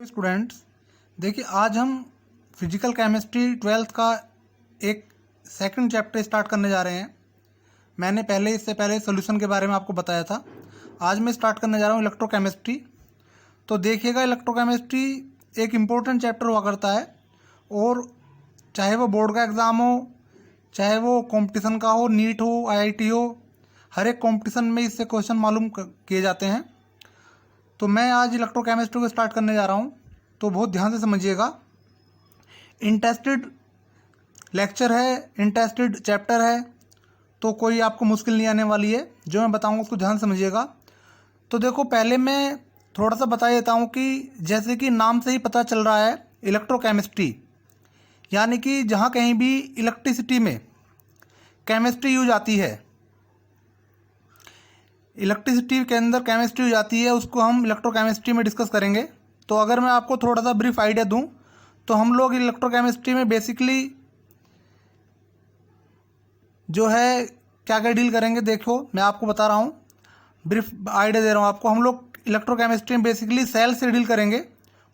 Students, देखिए आज हम फिजिकल केमिस्ट्री 12th का एक सेकंड चैप्टर स्टार्ट करने जा रहे हैं। मैंने इससे पहले सॉल्यूशन के बारे में आपको बताया था। आज मैं स्टार्ट करने जा रहा हूँ इलेक्ट्रोकेमिस्ट्री। तो देखिएगा, इलेक्ट्रोकेमिस्ट्री एक इम्पोर्टेंट चैप्टर हुआ करता है और चाहे वो बोर्ड का एग्ज़ाम हो, चाहे वो कंपटीशन का हो, नीट हो, आईआईटी हो, हर एक कंपटीशन में इससे क्वेश्चन मालूम किए जाते हैं। तो मैं आज इलेक्ट्रोकेमिस्ट्री को स्टार्ट करने जा रहा हूँ, तो बहुत ध्यान से समझिएगा। इंटरेस्टेड लेक्चर है, इंटरेस्टेड चैप्टर है, तो कोई आपको मुश्किल नहीं आने वाली है। जो मैं बताऊँगा उसको ध्यान से समझिएगा। तो देखो, पहले मैं थोड़ा सा बता देता हूँ कि जैसे कि नाम से ही पता चल रहा है, इलेक्ट्रोकेमिस्ट्री यानी कि जहाँ कहीं भी इलेक्ट्रिसिटी में केमिस्ट्री यूज आती है, इलेक्ट्रिसिटी के अंदर केमिस्ट्री हो जाती है, उसको हम इलेक्ट्रोकेमिस्ट्री में डिस्कस करेंगे। तो अगर मैं आपको थोड़ा सा ब्रीफ आइडिया दूं, तो हम लोग इलेक्ट्रोकेमिस्ट्री में बेसिकली जो है क्या क्या डील करेंगे, देखो मैं आपको बता रहा हूं, ब्रीफ आइडिया दे रहा हूं आपको। हम लोग इलेक्ट्रोकेमिस्ट्री में बेसिकली सेल से डील करेंगे,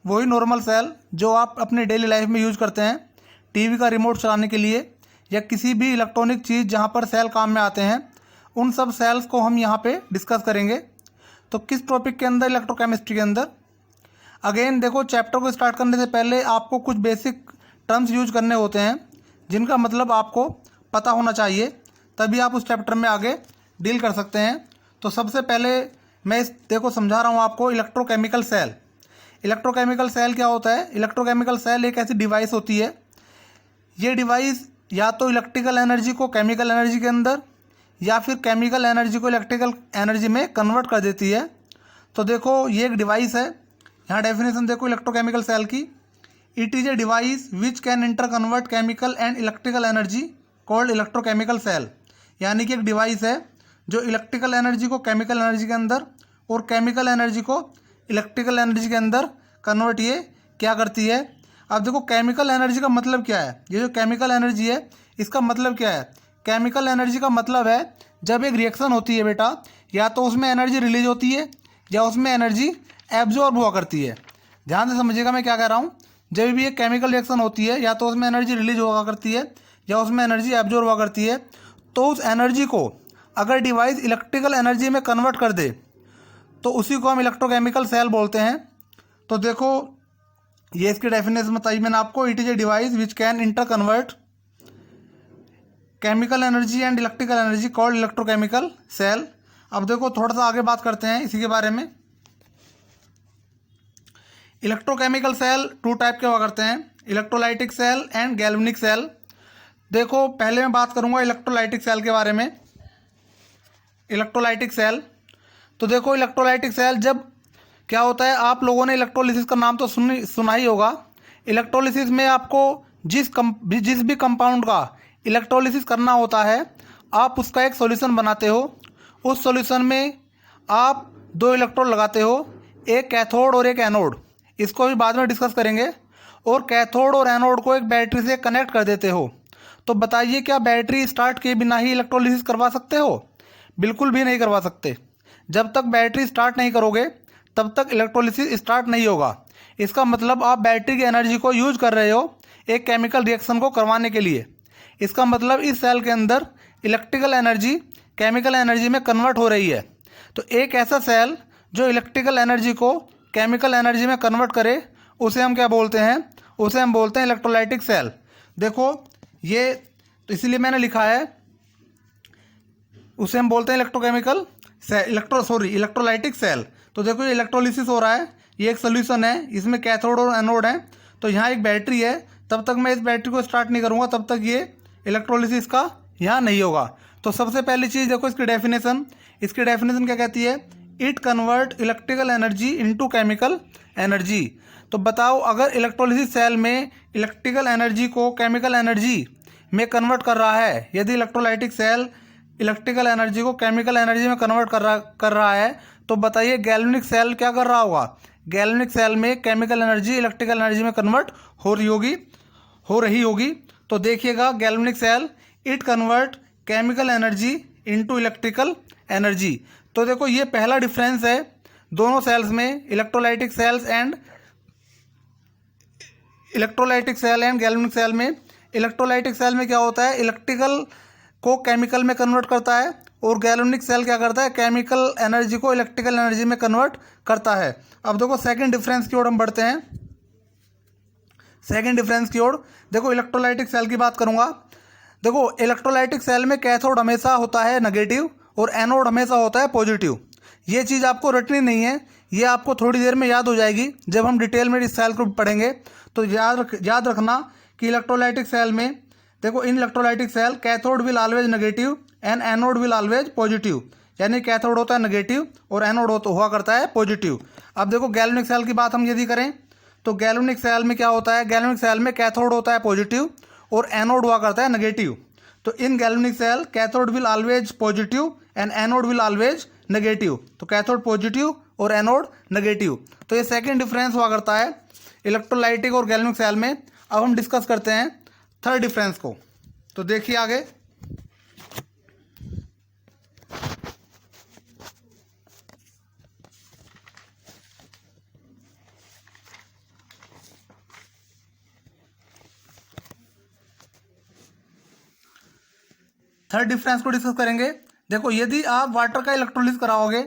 वही नॉर्मल सेल जो आप अपने डेली लाइफ में यूज करते हैं, टीवी का रिमोट चलाने के लिए या किसी भी इलेक्ट्रॉनिक चीज़ जहाँ पर सेल काम में आते हैं, उन सब सेल्स को हम यहाँ पे डिस्कस करेंगे। तो किस टॉपिक के अंदर? इलेक्ट्रोकेमिस्ट्री के अंदर। अगेन देखो, चैप्टर को स्टार्ट करने से पहले आपको कुछ बेसिक टर्म्स यूज करने होते हैं जिनका मतलब आपको पता होना चाहिए, तभी आप उस चैप्टर में आगे डील कर सकते हैं। तो सबसे पहले मैं देखो समझा रहा हूँ आपको, इलेक्ट्रोकेमिकल सेल। इलेक्ट्रोकेमिकल सेल क्या होता है? इलेक्ट्रोकेमिकल सेल एक ऐसी डिवाइस होती है, ये डिवाइस या तो इलेक्ट्रिकल एनर्जी को केमिकल एनर्जी के अंदर या फिर केमिकल एनर्जी को इलेक्ट्रिकल एनर्जी में कन्वर्ट कर देती है। तो देखो, ये एक डिवाइस है। यहाँ डेफिनेशन देखो इलेक्ट्रोकेमिकल सेल की, it is a device which can interconvert chemical and electrical energy called electrochemical cell. यानी कि एक डिवाइस है जो इलेक्ट्रिकल एनर्जी को केमिकल एनर्जी के अंदर और केमिकल एनर्जी को इलेक्ट्रिकल एनर्जी के अंदर कन्वर्ट ये क्या करती है। अब देखो, केमिकल एनर्जी का मतलब क्या है? ये जो केमिकल एनर्जी है, इसका मतलब क्या है? केमिकल एनर्जी का मतलब है जब एक रिएक्शन होती है बेटा, या तो उसमें एनर्जी रिलीज होती है या उसमें एनर्जी एब्जॉर्ब हुआ करती है। ध्यान से समझिएगा मैं क्या कह रहा हूँ। जब भी एक केमिकल रिएक्शन होती है, या तो उसमें एनर्जी रिलीज हुआ करती है या उसमें एनर्जी एब्जॉर्ब हुआ करती है। तो उस एनर्जी को अगर डिवाइस इलेक्ट्रिकल एनर्जी में कन्वर्ट कर दे तो उसी को हम इलेक्ट्रोकेमिकल सेल बोलते हैं। तो देखो, ये इसकी डेफिनेशन बताई मैंने आपको, it is a device which can interconvert chemical energy and electrical energy called electrochemical cell. अब देखो, थोड़ा सा आगे बात करते हैं इसी के बारे में। इलेक्ट्रोकेमिकल सेल टू टाइप के हुआ करते हैं, electrolytic cell and galvanic cell. देखो, पहले मैं बात करूंगा इलेक्ट्रोलाइटिक सेल के बारे में। इलेक्ट्रोलाइटिक सेल, तो देखो इलेक्ट्रोलाइटिक सेल जब क्या होता है, आप लोगों ने इलेक्ट्रोलिसिस का नाम तो सुना ही होगा। इलेक्ट्रोलिसिस में आपको जिस भी कंपाउंड का इलेक्ट्रोलिसिस करना होता है, आप उसका एक सॉल्यूशन बनाते हो। उस सॉल्यूशन में आप दो इलेक्ट्रोड लगाते हो, एक कैथोड और एक एनोड। इसको भी बाद में डिस्कस करेंगे। और कैथोड और एनोड को एक बैटरी से कनेक्ट कर देते हो। तो बताइए, क्या बैटरी स्टार्ट किए बिना ही इलेक्ट्रोलिसिस करवा सकते हो? बिल्कुल भी नहीं करवा सकते। जब तक बैटरी स्टार्ट नहीं करोगे तब तक इलेक्ट्रोलिसिस स्टार्ट नहीं होगा। इसका मतलब आप बैटरी की एनर्जी को यूज कर रहे हो एक केमिकल रिएक्शन को करवाने के लिए। इसका मतलब इस सेल के अंदर इलेक्ट्रिकल एनर्जी केमिकल एनर्जी में कन्वर्ट हो रही है। तो एक ऐसा सेल जो इलेक्ट्रिकल एनर्जी को केमिकल एनर्जी में कन्वर्ट करे, उसे हम क्या बोलते हैं? उसे हम बोलते हैं इलेक्ट्रोलाइटिक सेल। देखो, ये तो इसलिए मैंने लिखा है, उसे हम बोलते हैं इलेक्ट्रोकेमिकल सेल, इलेक्ट्रोलाइटिक सेल। तो देखो, ये इलेक्ट्रोलिसिस हो रहा है, ये एक सोल्यूशन है, इसमें कैथोड और एनोड है। तो यहाँ एक बैटरी है, तब तक मैं इस बैटरी को स्टार्ट नहीं करूँगा, तब तक ये इलेक्ट्रोलिसिस का यहाँ नहीं होगा। तो सबसे पहली चीज़ देखो, इसकी डेफिनेशन क्या कहती है? It convert electrical energy into chemical energy. तो बताओ, अगर इलेक्ट्रोलिसिस सेल में इलेक्ट्रिकल एनर्जी को केमिकल एनर्जी में कन्वर्ट कर रहा है, यदि इलेक्ट्रोलाइटिक सेल इलेक्ट्रिकल एनर्जी को केमिकल एनर्जी में कन्वर्ट कर रहा है, तो बताइए गैल्वेनिक सेल क्या कर रहा होगा? गैल्वेनिक सेल में केमिकल एनर्जी इलेक्ट्रिकल एनर्जी में कन्वर्ट हो रही होगी। तो देखिएगा, galvanic cell it convert chemical energy into electrical energy. तो देखो, ये पहला डिफरेंस है दोनों सेल्स में, electrolytic cells and electrolytic cell and galvanic cell में, इलेक्ट्रोलाइटिक सेल में क्या होता है, इलेक्ट्रिकल को केमिकल में कन्वर्ट करता है, और गैल्वेनिक सेल क्या करता है, केमिकल एनर्जी को इलेक्ट्रिकल एनर्जी में कन्वर्ट करता है। अब देखो सेकंड डिफरेंस की ओर हम बढ़ते हैं। सेकंड डिफरेंस की ओर देखो, इलेक्ट्रोलाइटिक सेल की बात करूंगा। देखो इलेक्ट्रोलाइटिक सेल में कैथोड हमेशा होता है नेगेटिव और एनोड हमेशा होता है पॉजिटिव। ये चीज़ आपको रटनी नहीं है, ये आपको थोड़ी देर में याद हो जाएगी जब हम डिटेल में इस सेल को पढ़ेंगे। तो याद रखना कि इलेक्ट्रोलाइटिक सेल में देखो, in electrolytic cell cathode will always negative and anode will always positive, यानी कैथोड होता है नेगेटिव और एनोड हुआ करता है पॉजिटिव। अब देखो गैल्वेनिक सेल की बात हम यदि करें तो गैल्वेनिक सेल में क्या होता है, गैल्वेनिक सेल में कैथोड होता है पॉजिटिव और एनोड हुआ करता है नेगेटिव। तो in galvanic cell cathode will always positive and anode will always negative. तो कैथोड पॉजिटिव और एनोड नेगेटिव। तो ये सेकंड डिफरेंस हुआ करता है इलेक्ट्रोलाइटिक और गैल्वेनिक सेल में। अब हम डिस्कस करते हैं थर्ड डिफरेंस को। तो देखिए आगे, थर्ड डिफरेंस को डिस्कस करेंगे। देखो यदि आप वाटर का इलेक्ट्रोलिसिस कराओगे,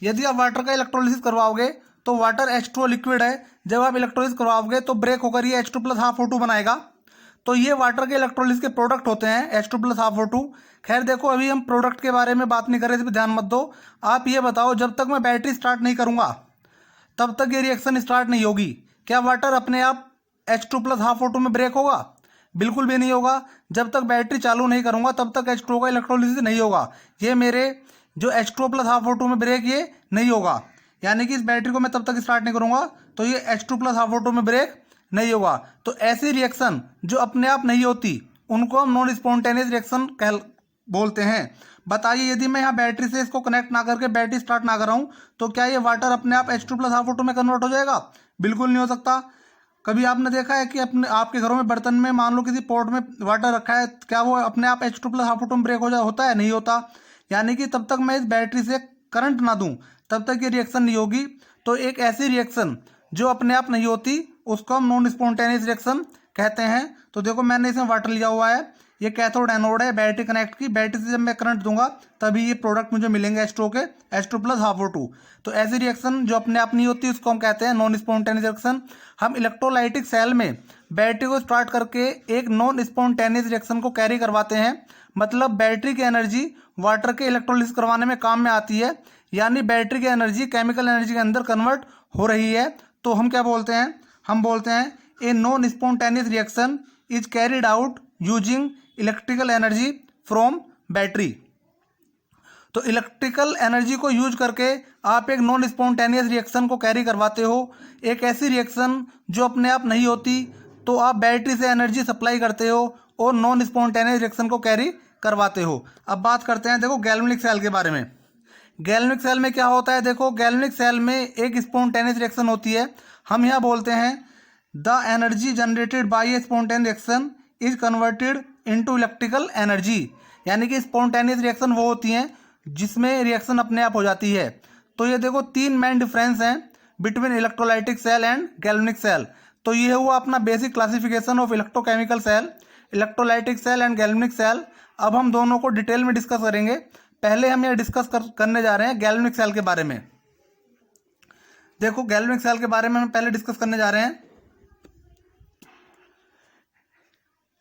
यदि आप वाटर का इलेक्ट्रोलिसिस करवाओगे तो वाटर H2O लिक्विड है, जब आप इलेक्ट्रोलिसिस करवाओगे तो ब्रेक होकर ये H2+12O2 बनाएगा। तो ये वाटर के इलेक्ट्रोलिसिस के प्रोडक्ट होते हैं H2+12O2। खैर देखो अभी हम प्रोडक्ट के बारे में बात नहीं कर रहे, इस पर ध्यान मत दो। आप ये बताओ, जब तक मैं बैटरी स्टार्ट नहीं करूँगा तब तक ये रिएक्शन स्टार्ट नहीं होगी। क्या वाटर अपने आप H2+12O2 में ब्रेक होगा? बिल्कुल भी नहीं होगा। जब तक बैटरी चालू नहीं करूँगा तब तक H2O का इलेक्ट्रोलिसिस नहीं होगा। ये मेरे जो H2+12O2 में ब्रेक ये नहीं होगा, यानी कि इस बैटरी को मैं तब तक स्टार्ट नहीं करूँगा तो ये H2+12O2 में ब्रेक नहीं होगा। तो ऐसी रिएक्शन जो अपने आप नहीं होती उनको हम नॉन स्पॉन्टेनियस रिएक्शन बोलते हैं। बताइए यदि मैं यहाँ बैटरी से इसको कनेक्ट ना करके बैटरी स्टार्ट ना कराऊँ तो क्या ये वाटर अपने आप H2+12O2 में कन्वर्ट हो जाएगा? बिल्कुल नहीं हो सकता। कभी आपने देखा है कि अपने आपके घरों में बर्तन में मान लो किसी पॉट में वाटर रखा है, क्या वो अपने आप H2+12O2 में ब्रेक होता है? नहीं होता। यानी कि तब तक मैं इस बैटरी से करंट ना दूं तब तक ये रिएक्शन नहीं होगी। तो एक ऐसी रिएक्शन जो अपने आप नहीं होती उसको हम नॉन स्पॉन्टेनियस रिएक्शन कहते हैं। तो देखो मैंने इसमें वाटर लिया हुआ है, ये कैथोड एनोड है, बैटरी कनेक्ट की, बैटरी से जब मैं करंट दूंगा तभी ये प्रोडक्ट मुझे मिलेंगे H2O के, H2+12O2। तो ऐसी रिएक्शन जो अपने आप नहीं होती उसको हम कहते हैं नॉन स्पॉन्टेनियस रिएक्शन। हम इलेक्ट्रोलाइटिक सेल में बैटरी को स्टार्ट करके एक नॉन स्पॉन्टेनियस रिएक्शन को कैरी करवाते हैं। मतलब बैटरी की एनर्जी वाटर के इलेक्ट्रोलिसिस करवाने में काम में आती है, यानी बैटरी की एनर्जी केमिकल एनर्जी के अंदर कन्वर्ट हो रही है। तो हम क्या बोलते हैं, हम बोलते हैं a non spontaneous reaction is carried out using electrical energy from battery. तो इलेक्ट्रिकल एनर्जी को यूज करके आप एक नॉन स्पॉन्टेनियस रिएक्शन को कैरी करवाते हो। एक ऐसी रिएक्शन जो अपने आप नहीं होती तो आप बैटरी से एनर्जी सप्लाई करते हो और नॉन स्पॉन्टेनियस रिएक्शन को कैरी करवाते हो। अब बात करते हैं देखो गैल्वेनिक सेल के बारे में। गैल्वेनिक सेल में क्या होता है, देखो गैल्वेनिक सेल में एक स्पॉन्टेनियस रिएक्शन होती है। हम यहाँ बोलते हैं the energy generated by A spontaneous reaction is converted into electrical energy. यानी कि स्पॉन्टेनियस रिएक्शन वो होती हैं जिसमें रिएक्शन अपने आप हो जाती है। तो ये देखो तीन मेन डिफरेंस हैं between electrolytic cell and galvanic cell. तो ये हुआ अपना basic classification of electrochemical cell, electrolytic cell and galvanic cell. अब हम दोनों को डिटेल में डिस्कस करेंगे। पहले हम ये डिस्कस करने जा रहे हैं गैल्वेनिक सेल के बारे में। देखो गैल्वेनिक सेल के बारे में हम पहले डिस्कस करने जा रहे हैं।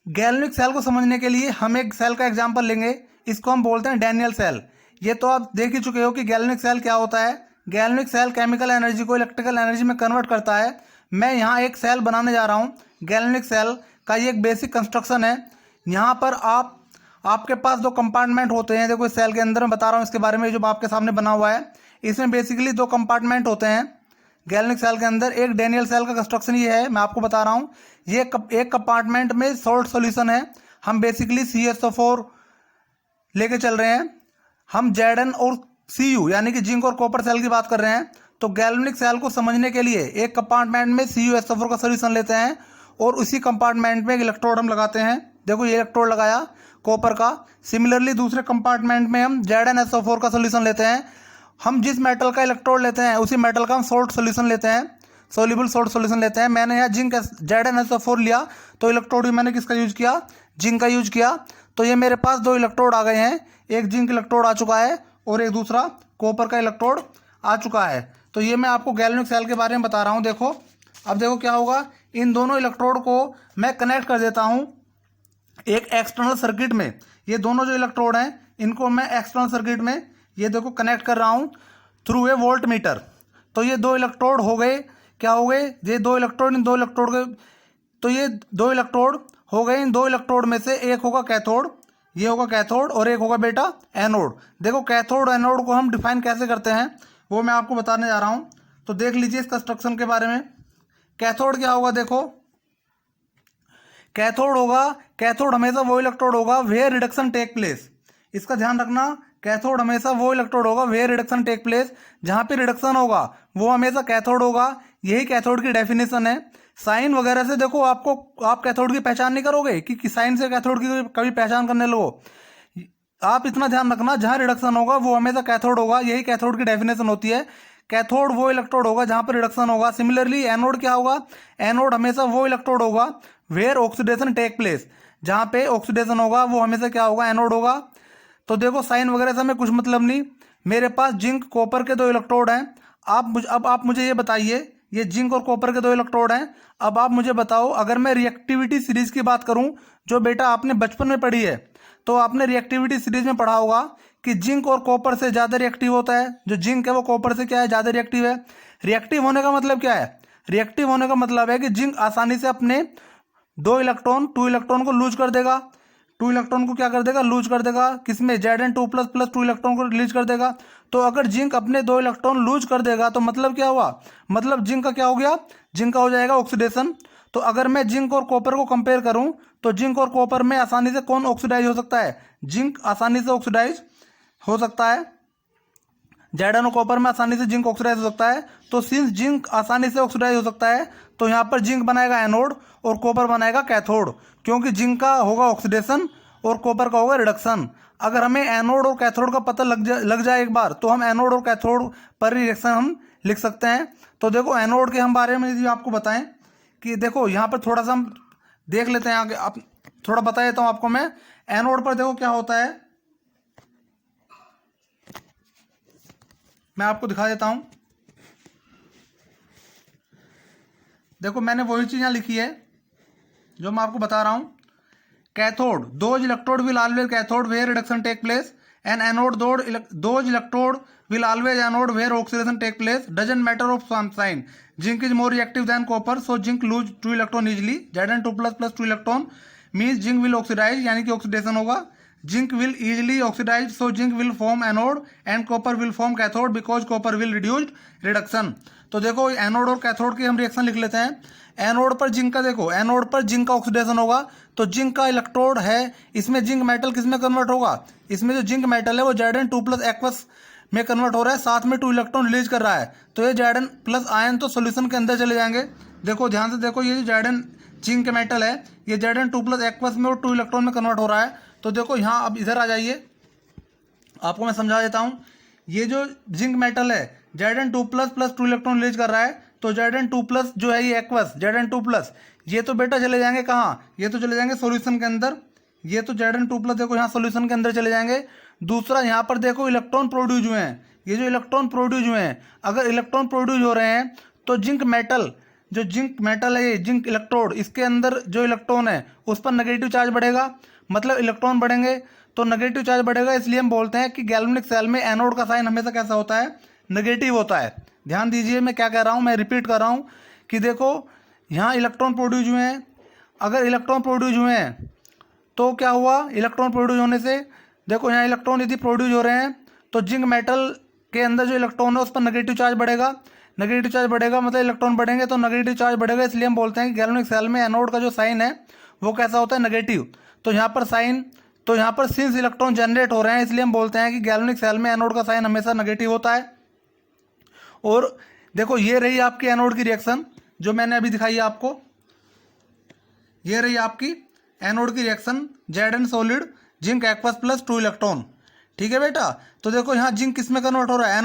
गैल्वेनिक सेल को समझने के लिए हम एक सेल का एग्जांपल लेंगे, इसको हम बोलते हैं डैनियल सेल। ये तो आप देख ही चुके हो कि गैल्वेनिक सेल क्या होता है। गैल्वेनिक सेल केमिकल एनर्जी को इलेक्ट्रिकल एनर्जी में कन्वर्ट करता है। मैं यहाँ एक सेल बनाने जा रहा हूँ गैल्वेनिक सेल का। ये एक बेसिक कंस्ट्रक्शन है। यहाँ पर आपके पास दो कंपार्टमेंट होते हैं। देखो इस सेल के अंदर मैं बता रहा हूँ इसके बारे में, जो आपके सामने बना हुआ है इसमें बेसिकली दो कंपार्टमेंट होते हैं गैल्वेनिक सेल के अंदर। एक डैनियल सेल का कंस्ट्रक्शन ये है, मैं आपको बता रहा हूँ। ये एक कंपार्टमेंट में सॉल्ट सॉल्यूशन है। हम बेसिकली CSO4 लेके चल रहे हैं। हम Zn और Cu यानी कि जिंक और कॉपर सेल की बात कर रहे हैं। तो गैल्वेनिक सेल को समझने के लिए एक कंपार्टमेंट में CuSO4 का सोल्यूशन लेते हैं और उसी कंपार्टमेंट में एक इलेक्ट्रोड हम लगाते हैं। देखो ये इलेक्ट्रोड लगाया कॉपर का। सिमिलरली दूसरे कंपार्टमेंट में हम ZnSO4 का सोल्यूशन लेते हैं। हम जिस मेटल का इलेक्ट्रोड लेते हैं उसी मेटल का हम सॉल्ट सोल्यूशन लेते हैं। सोल्यूबल सॉल्ट सॉल्यूशन लेते हैं। मैंने यहाँ जिंक ZnSO4 लिया, तो इलेक्ट्रोड भी मैंने किसका यूज किया, जिंक का यूज किया। तो ये मेरे पास 2 इलेक्ट्रोड आ गए हैं, एक जिंक इलेक्ट्रोड आ चुका है और एक दूसरा कॉपर का इलेक्ट्रोड आ चुका है। तो ये मैं आपको गैल्वेनिक सेल के बारे में बता रहा हूँ। देखो अब देखो क्या होगा, इन दोनों इलेक्ट्रोड को मैं कनेक्ट कर देता हूँ एक एक्सटर्नल सर्किट में। ये दोनों जो इलेक्ट्रोड हैं इनको मैं एक्सटर्नल सर्किट में ये देखो कनेक्ट कर रहा हूँ थ्रू ए वोल्ट मीटर। तो ये 2 इलेक्ट्रोड हो गए, क्या हो गए, ये 2 इलेक्ट्रोड, इन 2 इलेक्ट्रोड के, तो ये 2 इलेक्ट्रोड हो गए। इन 2 इलेक्ट्रोड में से एक होगा कैथोड, ये होगा कैथोड, और एक होगा बेटा एनोड। देखो कैथोड एनोड को हम डिफाइन कैसे करते हैं वो मैं आपको बताने जा रहा हूँ। तो देख लीजिए इस कंस्ट्रक्शन के बारे में। कैथोड क्या होगा, देखो कैथोड होगा, कैथोड हमेशा वो इलेक्ट्रोड होगा वेयर रिडक्शन टेक प्लेस। इसका ध्यान रखना, कैथोड हमेशा वो इलेक्ट्रोड होगा वेयर रिडक्शन टेक प्लेस, जहां पे रिडक्शन होगा वो हमेशा कैथोड होगा। यही कैथोड की डेफिनेशन है। साइन वगैरह से देखो आपको, आप कैथोड की पहचान नहीं करोगे कि साइन से कैथोड की कभी पहचान करने लगो। आप इतना ध्यान रखना, जहां रिडक्शन होगा वो हमेशा कैथोड होगा, यही कैथोड की डेफिनेशन होती है। कैथोड वो इलेक्ट्रोड होगा जहां पर रिडक्शन होगा। सिमिलरली एनोड क्या होगा, एनोड हमेशा वो इलेक्ट्रोड होगा वेयर ऑक्सीडेशन टेक प्लेस, जहां पे ऑक्सीडेशन होगा वो हमेशा क्या होगा, एनोड होगा। तो देखो साइन वगैरह से हमें कुछ मतलब नहीं। मेरे पास जिंक कॉपर के 2 इलेक्ट्रोड हैं। अब आप मुझे ये बताइए, ये जिंक और कॉपर के 2 इलेक्ट्रोड हैं। अब आप मुझे बताओ, अगर मैं रिएक्टिविटी सीरीज की बात करूं जो बेटा आपने बचपन में पढ़ी है, तो आपने रिएक्टिविटी सीरीज में पढ़ा होगा कि जिंक और कॉपर से ज़्यादा रिएक्टिव होता है। जो जिंक है वो कॉपर से क्या है, ज़्यादा रिएक्टिव है। रिएक्टिव होने का मतलब क्या है, रिएक्टिव होने का मतलब है कि जिंक आसानी से अपने 2 इलेक्ट्रॉन को लूज कर देगा। 2 इलेक्ट्रॉन को क्या कर देगा, लूज कर देगा। किसमें, Zn2 प्लस 2 इलेक्ट्रॉन को रिलीज कर देगा। तो अगर जिंक अपने 2 इलेक्ट्रॉन लूज कर देगा तो मतलब क्या हुआ, मतलब जिंक का क्या हो गया, जिंक का हो जाएगा ऑक्सीडेशन। तो अगर मैं जिंक और कॉपर को कंपेयर करूं तो जिंक और कॉपर में आसानी से कौन ऑक्सीडाइज हो सकता है, जिंक आसानी से ऑक्सीडाइज हो सकता है। Zn और कॉपर में आसानी से जिंक ऑक्सीडाइज हो सकता है। तो सिंस जिंक आसानी से ऑक्सीडाइज हो सकता है तो यहाँ पर जिंक बनाएगा एनोड और कॉपर बनाएगा कैथोड, क्योंकि जिंक का होगा ऑक्सीडेशन और कॉपर का होगा रिडक्शन। अगर हमें एनोड और कैथोड का पता लग जाए एक बार, तो हम एनोड और कैथोड पर रिएक्शन हम लिख सकते हैं। तो देखो एनोड के हम बारे में यदि आपको बताएं कि देखो यहाँ पर थोड़ा सा हम देख लेते हैं आगे, आप थोड़ा बता देता हूँ आपको मैं। एनोड पर देखो क्या होता है, मैं आपको दिखा देता हूं। देखो मैंने वही चीज यहां लिखी है जो मैं आपको बता रहा हूं। Cathode, those electrode will always cathode where reduction take place, and anode those electrode will always anode where oxidation take place, doesn't matter of sign. Zinc is more reactive than copper, so zinc lose 2 electron easily. Zn2 plus 2 electron means zinc will oxidize, यानी कि oxidation होगा। Zinc will easily oxidize, so zinc will form anode and copper will form cathode because copper will reduce reduction। तो देखो anode और cathode की हम reaction लिख लेते हैं। एनोड पर जिंक का, देखो एनोड पर जिंक का ऑक्सीडेशन होगा, तो जिंक का इलेक्ट्रोड है, इसमें जिंक मेटल किस में कन्वर्ट होगा, इसमें जो जिंक मेटल है वो Zn2 प्लस एक्वस में कन्वर्ट हो रहा है, साथ में 2 इलेक्ट्रॉन रिलीज कर रहा है। तो ये Zn प्लस आयन तो सोल्यूशन के अंदर चले जाएंगे। देखो ध्यान से देखो, ये जो Zn जिंक मेटल है ये Zn2 प्लस एक्वस में और 2 इलेक्ट्रॉन में कन्वर्ट हो रहा है। तो देखो यहाँ अब इधर आ जाइए, आपको मैं समझा देता हूँ। ये जो जिंक मेटल है Zn2 प्लस 2 इलेक्ट्रॉन रिलीज कर रहा है, तो Zn2 प्लस जो है ये एक्वस Zn2 प्लस, ये तो बेटा चले जाएंगे कहाँ, ये तो चले जाएंगे सॉल्यूशन के अंदर। ये तो Zn2 प्लस देखो यहाँ सॉल्यूशन के अंदर चले जाएंगे। दूसरा यहाँ पर देखो इलेक्ट्रॉन प्रोड्यूस हुए हैं, ये जो इलेक्ट्रॉन प्रोड्यूस हुए हैं, अगर इलेक्ट्रॉन प्रोड्यूस हो रहे हैं तो जिंक मेटल, जो जिंक मेटल है ये जिंक इलेक्ट्रोड, इसके अंदर जो इलेक्ट्रॉन है उस पर नेगेटिव चार्ज बढ़ेगा, मतलब इलेक्ट्रॉन बढ़ेंगे तो नेगेटिव चार्ज बढ़ेगा। इसलिए हम बोलते हैं कि गैल्वेनिक सेल में एनोड का साइन हमेशा कैसा होता है, नेगेटिव होता है। ध्यान दीजिए मैं क्या कह रहा हूँ, मैं रिपीट कर रहा हूँ कि देखो यहाँ इलेक्ट्रॉन प्रोड्यूस हुए हैं, अगर इलेक्ट्रॉन प्रोड्यूस हुए हैं तो क्या हुआ, इलेक्ट्रॉन प्रोड्यूस होने से देखो यहाँ इलेक्ट्रॉन यदि प्रोड्यूस हो रहे हैं तो जिंक मेटल के अंदर जो इलेक्ट्रॉन है उस पर नेगेटिव चार्ज बढ़ेगा। नेगेटिव चार्ज बढ़ेगा मतलब इलेक्ट्रॉन बढ़ेंगे तो नेगेटिव चार्ज बढ़ेगा, इसलिए हम बोलते हैं कि गैल्वेनिक सेल में एनोड का जो साइन है वो कैसा होता है, नेगेटिव। तो यहाँ पर साइन, तो यहाँ पर सिंस इलेक्ट्रॉन जनरेट हो रहे हैं इसलिए हम बोलते हैं कि गैल्वेनिक सेल में एनोड का साइन हमेशा नेगेटिव होता है। और देखो ये रही आपकी एनोड की रिएक्शन जो मैंने अभी दिखाई है आपको, ये रही आपकी एनोड की reaction Zn solid zinc aqueous plus 2 electron. ठीक है बेटा। तो देखो यहाँ जिंक किस में कन्वर्ट हो रहा है,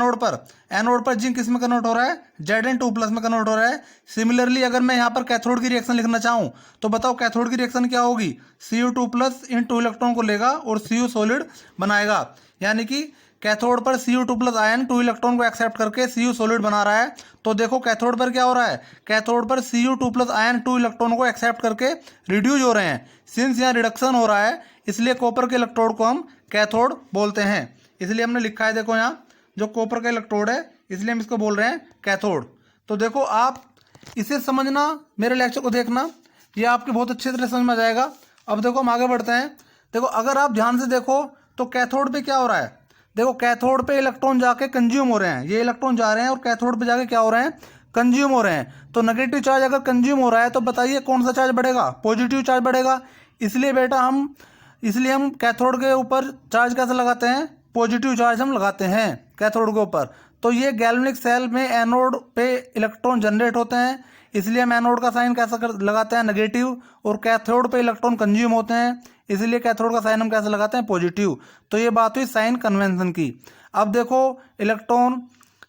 एनोड पर जिंक किस में कन्वर्ट हो रहा है, Zn2+ में कन्वर्ट हो रहा है। सिमिलरली अगर मैं यहाँ पर कैथोड की रिएक्शन लिखना चाहूँ तो बताओ कैथोड की रिएक्शन क्या होगी, Cu2+ इन 2 इलेक्ट्रॉन को लेगा और Cu सॉलिड बनाएगा। यानी कि कैथोड पर Cu2+ आयन 2 इलेक्ट्रॉन को एक्सेप्ट करके Cu सॉलिड बना रहा है। तो देखो कैथोड पर क्या हो रहा है, कैथोड पर Cu2+ आयन 2 इलेक्ट्रॉन को एक्सेप्ट करके रिड्यूज हो रहे हैं। सिंस यहाँ रिडक्शन हो रहा है इसलिए कॉपर के इलेक्ट्रोड को हम कैथोड बोलते हैं। इसलिए हमने लिखा है, देखो यहाँ जो कॉपर का इलेक्ट्रोड है इसलिए हम इसको बोल रहे हैं कैथोड। तो देखो आप इसे समझना, मेरे लेक्चर को देखना, ये आपके बहुत अच्छी तरह समझ में आ जाएगा। अब देखो हम आगे बढ़ते हैं। देखो अगर आप ध्यान से देखो तो कैथोड पे क्या हो रहा है, देखो कैथोड पे इलेक्ट्रॉन जाके कंज्यूम हो रहे हैं, ये इलेक्ट्रॉन जा रहे हैं और कैथोड पे जाके क्या हो रहे हैं, कंज्यूम हो रहे हैं। तो नेगेटिव चार्ज अगर कंज्यूम हो रहा है तो बताइए कौन सा चार्ज बढ़ेगा, पॉजिटिव चार्ज बढ़ेगा। इसलिए बेटा हम कैथोड के ऊपर चार्ज कैसे लगाते हैं, पॉजिटिव चार्ज हम लगाते हैं कैथोड के ऊपर। तो ये गैल्वेनिक सेल में एनोड पे इलेक्ट्रॉन जनरेट होते हैं, इसलिए हम एनोड का साइन कैसा लगाते हैं, नेगेटिव। और कैथोड पे इलेक्ट्रॉन कंज्यूम होते हैं इसलिए कैथोड का साइन हम कैसे लगाते हैं, पॉजिटिव। तो ये बात हुई साइन कन्वेंशन की। अब देखो इलेक्ट्रॉन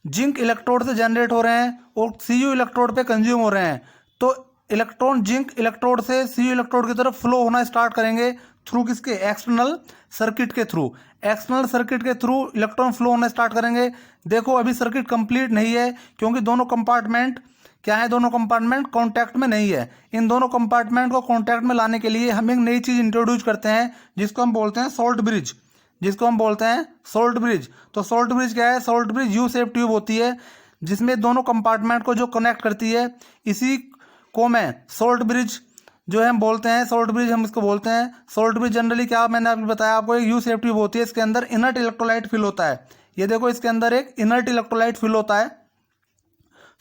जिंक इलेक्ट्रोड से जनरेट हो रहे हैं और Cu इलेक्ट्रोड पे कंज्यूम हो रहे हैं। तो इलेक्ट्रॉन जिंक इलेक्ट्रोड से Cu इलेक्ट्रोड की तरफ फ्लो होना स्टार्ट करेंगे थ्रू किसके, एक्सटर्नल सर्किट के थ्रू। एक्सटर्नल सर्किट के थ्रू इलेक्ट्रॉन फ्लो होना स्टार्ट करेंगे। देखो अभी सर्किट कंप्लीट नहीं है क्योंकि दोनों कंपार्टमेंट क्या है, दोनों कंपार्टमेंट कांटेक्ट में नहीं है। इन दोनों कंपार्टमेंट को कांटेक्ट में लाने के लिए हम एक नई चीज इंट्रोड्यूस करते हैं जिसको हम बोलते हैं सॉल्ट ब्रिज, जिसको हम बोलते हैं सॉल्ट ब्रिज। तो सॉल्ट ब्रिज क्या है, salt bridge you shape tube होती है जिसमें दोनों कंपार्टमेंट को जो कनेक्ट करती है, इसी को मैं सॉल्ट ब्रिज जो है हम बोलते हैं, सॉल्ट ब्रिज हम इसको बोलते हैं। सॉल्ट ब्रिज जनरली क्या, मैंने आपको बताया आपको, एक यू शेप ट्यूब होती है, इसके अंदर इनर्ट इलेक्ट्रोलाइट फिल होता है। ये देखो इसके अंदर एक इनर्ट इलेक्ट्रोलाइट फिल होता है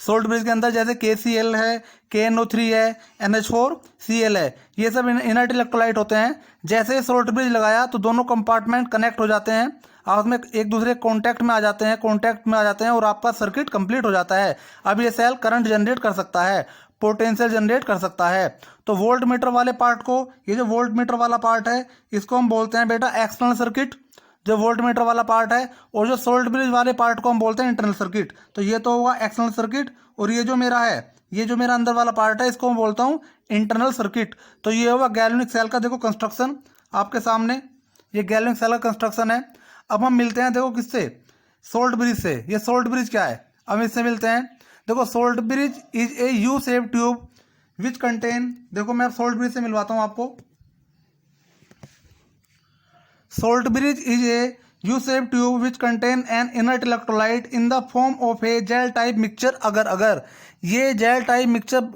सॉल्ट ब्रिज के अंदर, जैसे KCl है, KNO3 है, NH4Cl है, ये सब इनर्ट इलेक्ट्रोलाइट होते हैं। जैसे सॉल्ट ब्रिज लगाया तो दोनों कंपार्टमेंट कनेक्ट हो जाते हैं, आपस में एक दूसरे कॉन्टैक्ट में आ जाते हैं और आपका सर्किट कंप्लीट हो जाता है। अब ये सेल करंट जनरेट कर सकता है, पोटेंशियल जनरेट कर सकता है। तो वोल्ट मीटर वाले पार्ट को, ये जो वोल्ट मीटर वाला पार्ट है इसको हम बोलते हैं बेटा एक्सटर्नल सर्किट, जो वोल्ट मीटर वाला पार्ट है। और जो सॉल्ट ब्रिज वाले पार्ट को हम बोलते हैं इंटरनल सर्किट। तो ये तो होगा एक्सटर्नल सर्किट, और ये जो मेरा है, ये जो मेरा अंदर वाला पार्ट है इसको मैं बोलता हूँ इंटरनल सर्किट। तो ये होगा गैल्वेनिक सेल का, देखो कंस्ट्रक्शन आपके सामने, ये गैल्वेनिक सेल का कंस्ट्रक्शन है। अब हम मिलते हैं देखो किससे, सॉल्ट ब्रिज से। ये सॉल्ट ब्रिज क्या है, अब इससे मिलते हैं। देखो salt bridge is a U shape tube which contain, देखो मैं सॉल्ट ब्रिज से मिलवाता हूँ आपको। Salt bridge is a U shape tube which contain an inert electrolyte in the form of a gel type mixture. अगर ये jail type mixture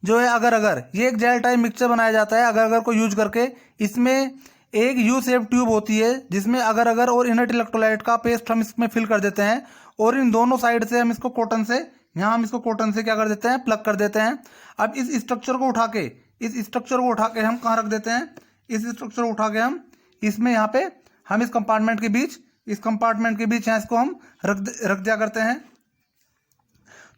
जो है, अगर ये एक जेल टाइप मिक्सचर बनाया जाता है अगर को यूज करके। इसमें एक यू शेप ट्यूब होती है जिसमें अगर और इनर्ट इलेक्ट्रोलाइट का पेस्ट हम इसमें फिल कर देते हैं, और इन दोनों साइड से हम इसको कॉटन से, यहाँ हम इसको कॉटन से क्या कर देते हैं, प्लग कर देते हैं। अब इस स्ट्रक्चर को उठा के हम कहाँ रख देते हैं, इस स्ट्रक्चर को उठा के हम इसमें, यहाँ पे हम इस कंपार्टमेंट के बीच यहाँ इसको हम रख दिया करते हैं।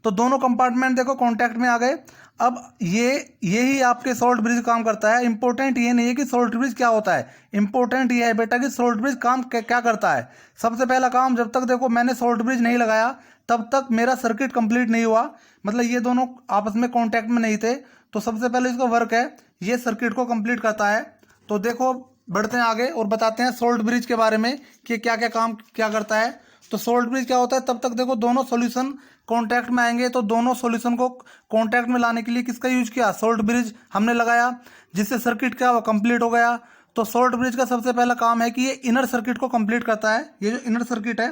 तो दोनों कंपार्टमेंट देखो कांटेक्ट में आ गए। अब यही आपके सॉल्ट ब्रिज काम करता है। इंपॉर्टेंट ये नहीं है कि सॉल्ट ब्रिज क्या होता है, इंपॉर्टेंट ये है बेटा कि सॉल्ट ब्रिज काम क्या करता है। सबसे पहला काम, जब तक देखो मैंने सॉल्ट ब्रिज नहीं लगाया तब तक मेरा सर्किट कंप्लीट नहीं हुआ, मतलब ये दोनों आपस में कांटेक्ट में नहीं थे। तो सबसे पहले इसका वर्क है, ये सर्किट को कंप्लीट करता है। तो देखो बढ़ते हैं आगे और बताते हैं सॉल्ट ब्रिज के बारे में कि क्या क्या काम क्या करता है। तो सॉल्ट ब्रिज क्या होता है, तब तक देखो दोनों सॉल्यूशन कांटेक्ट में आएंगे। तो दोनों सॉल्यूशन को कांटेक्ट में लाने के लिए किसका यूज किया, सॉल्ट ब्रिज हमने लगाया, जिससे सर्किट क्या हुआ, कंप्लीट हो गया। तो सॉल्ट ब्रिज का सबसे पहला काम है कि ये इनर सर्किट को कंप्लीट करता है। ये जो इनर सर्किट है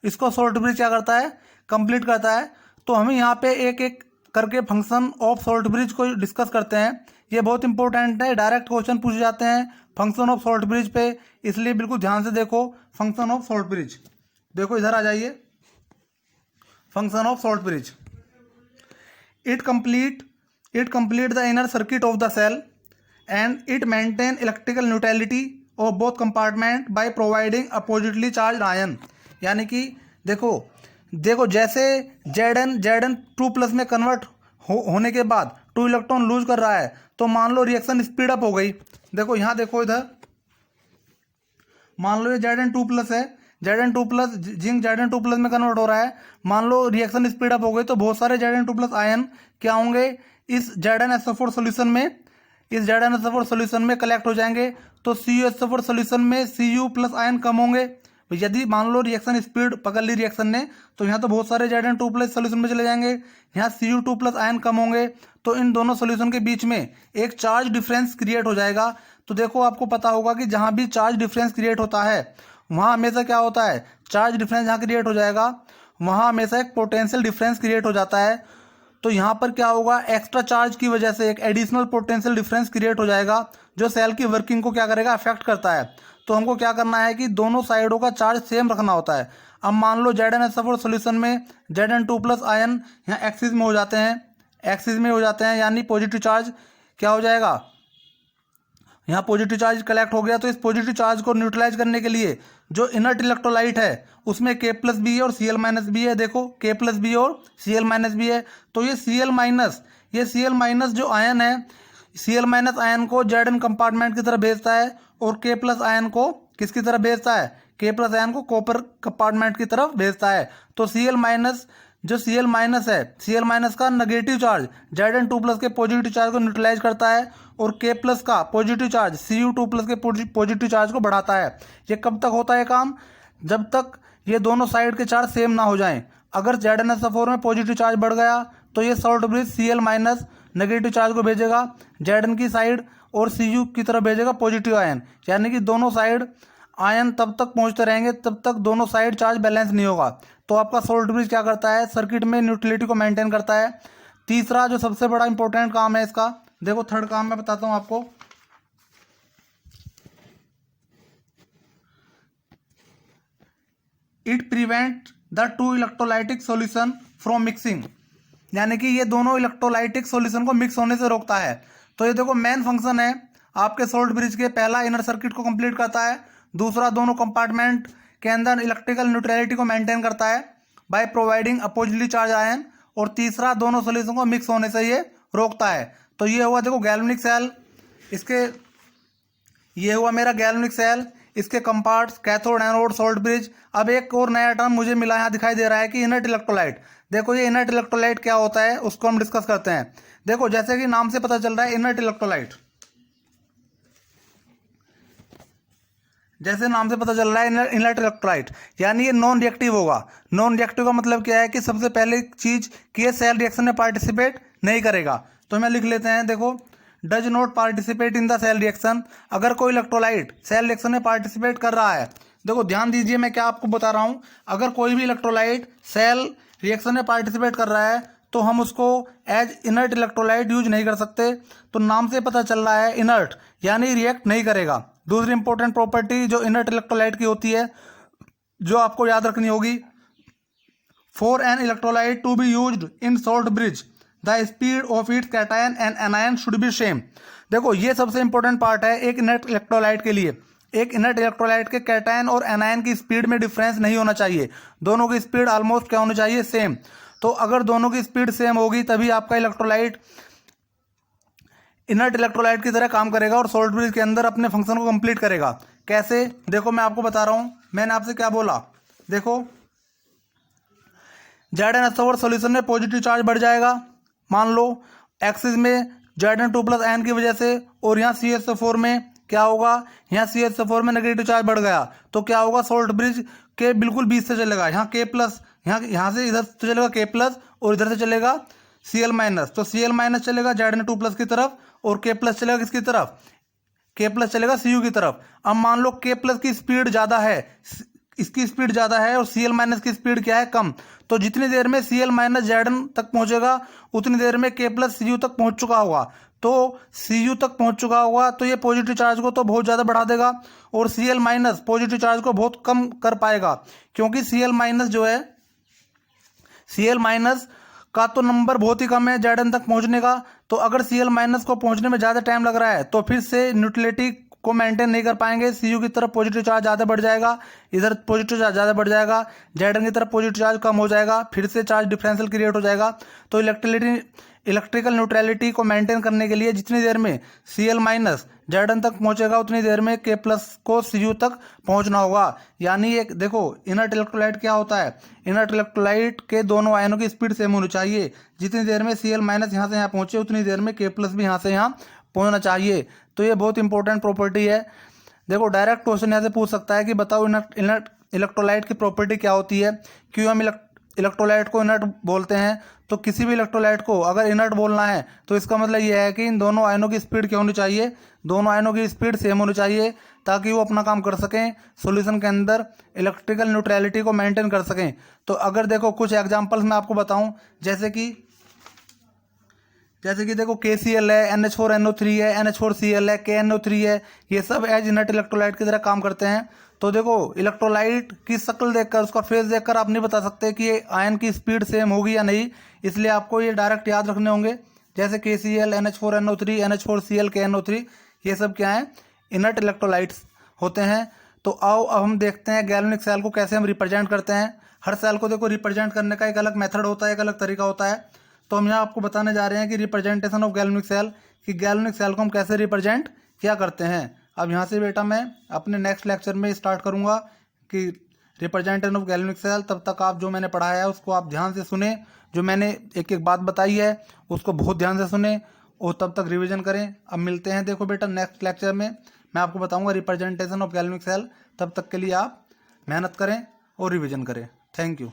इसको सॉल्ट ब्रिज क्या करता है, कंप्लीट करता है। तो हम यहाँ पे एक एक करके फंक्शन ऑफ सॉल्ट ब्रिज को डिस्कस करते हैं। ये बहुत इंपॉर्टेंट है, डायरेक्ट क्वेश्चन पूछे जाते हैं फंक्शन ऑफ सॉल्ट ब्रिज पे, इसलिए बिल्कुल ध्यान से देखो। फंक्शन ऑफ सॉल्ट ब्रिज, देखो इधर आ जाइए। Function of salt bridge, it complete the inner circuit of the cell and it maintain electrical neutrality of both compartment by providing oppositely charge ion. यानी कि देखो जैसे Zn2+ में कन्वर्ट होने के बाद 2 इलेक्ट्रॉन लूज कर रहा है, तो मान लो रिएक्शन स्पीड अप हो गई। देखो यहाँ देखो इधर, मान लो ये Zn2+ है, Zn2+ जिंक Zn2+ में कन्वर्ट हो रहा है। मान लो रिएक्शन स्पीड अप हो गई तो बहुत सारे Zn2+ आयन क्या होंगे इस ZnSO4 सोल्यूशन में कलेक्ट हो जाएंगे। तो CuSO4 सोल्यूशन में Cu+ आयन कम होंगे। यदि मान लो रिएक्शन स्पीड पकड़ ली रिएक्शन ने तो यहाँ तो बहुत सारे Zn2+ सोल्यूशन में चले जाएंगे, यहाँ Cu2+ आयन कम होंगे। तो इन दोनों सोल्यूशन के बीच में एक चार्ज डिफरेंस क्रिएट हो जाएगा। तो देखो आपको पता होगा कि जहाँ भी चार्ज डिफरेंस क्रिएट होता है वहाँ हमेशा क्या होता है, चार्ज डिफरेंस जहाँ क्रिएट हो जाएगा वहाँ हमेशा एक पोटेंशियल डिफरेंस क्रिएट हो जाता है। तो यहाँ पर क्या होगा, एक्स्ट्रा चार्ज की वजह से एक एडिशनल पोटेंशियल डिफरेंस क्रिएट हो जाएगा जो सेल की वर्किंग को क्या करेगा, अफेक्ट करता है। तो हमको क्या करना है कि दोनों साइडों का चार्ज सेम रखना होता है। अब मान लो ZnSO4 सोल्यूशन में Zn2+ आयन यहाँ एक्सिस में हो जाते हैं, यानी पॉजिटिव चार्ज क्या हो जाएगा, यहाँ पॉजिटिव चार्ज कलेक्ट हो गया। तो इस पॉजिटिव चार्ज को न्यूट्रलाइज करने के लिए जो इनर्ट इलेक्ट्रोलाइट है उसमें K+ भी है और Cl- भी है। देखो K+ भी और Cl- भी है। तो ये Cl- जो आयन है, Cl- आयन को Zn कंपार्टमेंट की तरफ भेजता है और K+ आयन को किसकी तरफ भेजता है, K+ आयन को कॉपर कंपार्टमेंट की तरफ भेजता है। तो Cl- है, Cl- का नेगेटिव चार्ज Zn2+ के पॉजिटिव चार्ज को न्यूट्रलाइज करता है और K+ का पॉजिटिव चार्ज Cu2+ के पॉजिटिव चार्ज को बढ़ाता है। ये कब तक होता है काम, जब तक ये दोनों साइड के चार्ज सेम ना हो जाएं। अगर ZnSO4 में पॉजिटिव चार्ज बढ़ गया तो ये salt bridge Cl- negative charge को भेजेगा Zn की साइड और Cu की तरफ भेजेगा पॉजिटिव आयन, यानी कि दोनों साइड आयन तब तक पहुंचते रहेंगे तब तक दोनों साइड चार्ज बैलेंस नहीं होगा। तो आपका सॉल्ट ब्रिज क्या करता है, सर्किट में न्यूट्रलिटी को मेंटेन करता है। तीसरा जो सबसे बड़ा इंपॉर्टेंट काम है इसका, देखो थर्ड काम मैं बताता हूं आपको। It prevent the two electrolytic solution from mixing, यानी कि ये दोनों इलेक्ट्रोलाइटिक सॉल्यूशन को मिक्स होने से रोकता है। तो ये देखो मेन फंक्शन है आपके सॉल्ट ब्रिज के, पहला इनर सर्किट को कंप्लीट करता है, दूसरा दोनों कंपार्टमेंट के अंदर इलेक्ट्रिकल न्यूट्रलिटी को मेंटेन करता है bye providing oppositely charge ion, और तीसरा दोनों सॉल्यूशन को मिक्स होने से ये रोकता है। तो ये हुआ देखो गैल्वेनिक सेल, ये हुआ मेरा गैल्वेनिक सेल, इसके कंपार्ट्स कैथोड एनोड सॉल्ट ब्रिज। अब एक और नया टर्म मुझे मिला यहाँ दिखाई दे रहा है कि इनर्ट इलेक्ट्रोलाइट। देखो ये इनर्ट इलेक्ट्रोलाइट क्या होता है उसको हम डिस्कस करते हैं। देखो जैसे कि नाम से पता चल रहा है इनर्ट इलेक्ट्रोलाइट, जैसे नाम से पता चल रहा है इनर्ट इलेक्ट्रोलाइट यानी ये नॉन रिएक्टिव होगा। नॉन रिएक्टिव का मतलब क्या है कि सबसे पहले चीज कि ये सेल रिएक्शन में पार्टिसिपेट नहीं करेगा। तो हमें लिख लेते हैं, देखो does not participate in the cell reaction. अगर कोई इलेक्ट्रोलाइट सेल रिएक्शन में पार्टिसिपेट कर रहा है, देखो ध्यान दीजिए मैं क्या आपको बता रहा हूं, अगर कोई भी इलेक्ट्रोलाइट सेल रिएक्शन में पार्टिसिपेट कर रहा है तो हम उसको एज इनर्ट इलेक्ट्रोलाइट यूज नहीं कर सकते। तो नाम से पता चल रहा है इनर्ट यानी रिएक्ट नहीं करेगा। दूसरी इंपॉर्टेंट प्रॉपर्टी जो इनर्ट इलेक्ट्रोलाइट की होती है जो आपको याद रखनी होगी, for an electrolyte to be used in salt bridge the speed of its cation and anion should be same. देखो ये सबसे इंपॉर्टेंट पार्ट है एक इनर्ट इलेक्ट्रोलाइट के लिए। एक इनर्ट इलेक्ट्रोलाइट के कैटायन और एनायन की स्पीड में डिफरेंस नहीं होना चाहिए, दोनों की स्पीड ऑलमोस्ट क्या होनी चाहिए, सेम। तो अगर दोनों की स्पीड सेम होगी तभी आपका इलेक्ट्रोलाइट इनर्ट इलेक्ट्रोलाइट की तरह काम करेगा और सॉल्ट ब्रिज के अंदर अपने फंक्शन को कंप्लीट करेगा। कैसे, देखो मैं आपको बता रहा हूं, मैंने आपसे क्या बोला, देखो ZnSO4 सॉल्यूशन में पॉजिटिव चार्ज बढ़ जाएगा, मान लो एक्सिस में Zn2+ आयन की वजह से, और यहाँ CSO4 में क्या होगा, यहाँ CSO4 में नेगेटिव चार्ज बढ़ गया तो क्या होगा, सॉल्ट ब्रिज के बिल्कुल बीच से चलेगा, यहाँ K+, यहाँ से इधर तो चलेगा K+ और इधर से चलेगा Cl-। तो Cl- चलेगा Zn2+ की तरफ और K+ चलेगा किसकी तरफ, K+ चलेगा Cu की तरफ। अब मान लो K+ की स्पीड ज़्यादा है, इसकी स्पीड ज़्यादा है और Cl- की स्पीड क्या है, कम। तो जितनी देर में Cl- Zn तक पहुंचेगा उतनी देर में K+ Cu तक पहुंच चुका होगा। तो Cu तक पहुंच चुका होगा तो ये पॉजिटिव चार्ज को तो बहुत ज़्यादा बढ़ा देगा और Cl- पॉजिटिव चार्ज को बहुत कम कर पाएगा, क्योंकि Cl- जो है, Cl- का तो नंबर बहुत ही कम है Zn तक पहुंचने का। तो अगर Cl- को पहुंचने में ज़्यादा टाइम लग रहा है तो फिर से न्यूट्रलिटी को मेंटेन नहीं कर पाएंगे, Cu की तरफ पॉजिटिव चार्ज ज़्यादा बढ़ जाएगा, इधर पॉजिटिव चार्ज ज़्यादा बढ़ जाएगा, Zn की तरफ पॉजिटिव चार्ज कम हो जाएगा, फिर से चार्ज डिफरेंशियल क्रिएट हो जाएगा। तो इलेक्ट्रिकल न्यूट्रलिटी को मेंटेन करने के लिए जितनी देर में Cl- Zn तक पहुंचेगा उतनी देर में K+ को Cu तक पहुंचना होगा। यानी एक देखो, इनर्ट इलेक्ट्रोलाइट क्या होता है, इनर्ट इलेक्ट्रोलाइट के दोनों आयनों की स्पीड सेम होनी चाहिए। जितनी देर में Cl- यहाँ से यहाँ पहुंचे उतनी देर में K+ भी यहाँ से यहाँ पहुंचना चाहिए। तो ये बहुत इंपॉर्टेंट प्रॉपर्टी है। देखो, डायरेक्ट क्वेश्चन यहाँ से पूछ सकता है कि बताओ इनर्ट इलेक्ट्रोलाइट की प्रॉपर्टी क्या होती है। क्यों हम इलेक्ट्रोलाइट को इनर्ट बोलते हैं? तो किसी भी इलेक्ट्रोलाइट को अगर इनर्ट बोलना है तो इसका मतलब यह है कि इन दोनों आयनों की स्पीड क्या होनी चाहिए, दोनों आयनों की स्पीड सेम होनी चाहिए, ताकि वो अपना काम कर सकें, सॉल्यूशन के अंदर इलेक्ट्रिकल न्यूट्रलिटी को मेंटेन कर सकें। तो अगर देखो कुछ एग्जांपल्स मैं आपको बताऊं, जैसे कि देखो KCl है, NH4NO3 है, NH4Cl है, KNO3 है, ये सब एज इनर्ट इलेक्ट्रोलाइट की तरह काम करते हैं। तो देखो, इलेक्ट्रोलाइट की शक्ल देखकर, उसका फेस देखकर आप नहीं बता सकते कि ये आयन की स्पीड सेम होगी या नहीं, इसलिए आपको ये डायरेक्ट याद रखने होंगे। जैसे KCl, NH4NO3, NH4Cl, KNO3, ये सब क्या है, इनर्ट इलेक्ट्रोलाइट्स होते हैं। तो आओ अब हम देखते हैं गैल्वेनिक सेल को कैसे हम रिप्रेजेंट करते हैं। हर सेल को देखो रिप्रेजेंट करने का एक अलग मेथड होता है, एक अलग तरीका होता है। तो हम यहाँ आपको बताने जा रहे हैं कि रिप्रेजेंटेशन ऑफ गैल्वेनिक सेल, कि गैल्वेनिक सेल को हम कैसे रिप्रेजेंट क्या करते हैं। अब यहाँ से बेटा मैं अपने नेक्स्ट लेक्चर में स्टार्ट करूँगा कि रिप्रेजेंटेशन ऑफ गैल्वेनिक सेल। तब तक आप जो मैंने पढ़ाया है उसको आप ध्यान से सुने, जो मैंने एक एक बात बताई है उसको बहुत ध्यान से सुने और तब तक रिवीजन करें। अब मिलते हैं देखो बेटा नेक्स्ट लेक्चर में, मैं आपको बताऊँगा रिप्रेजेंटेशन ऑफ गैल्वेनिक सेल। तब तक के लिए आप मेहनत करें और रिवीजन करें। Thank you.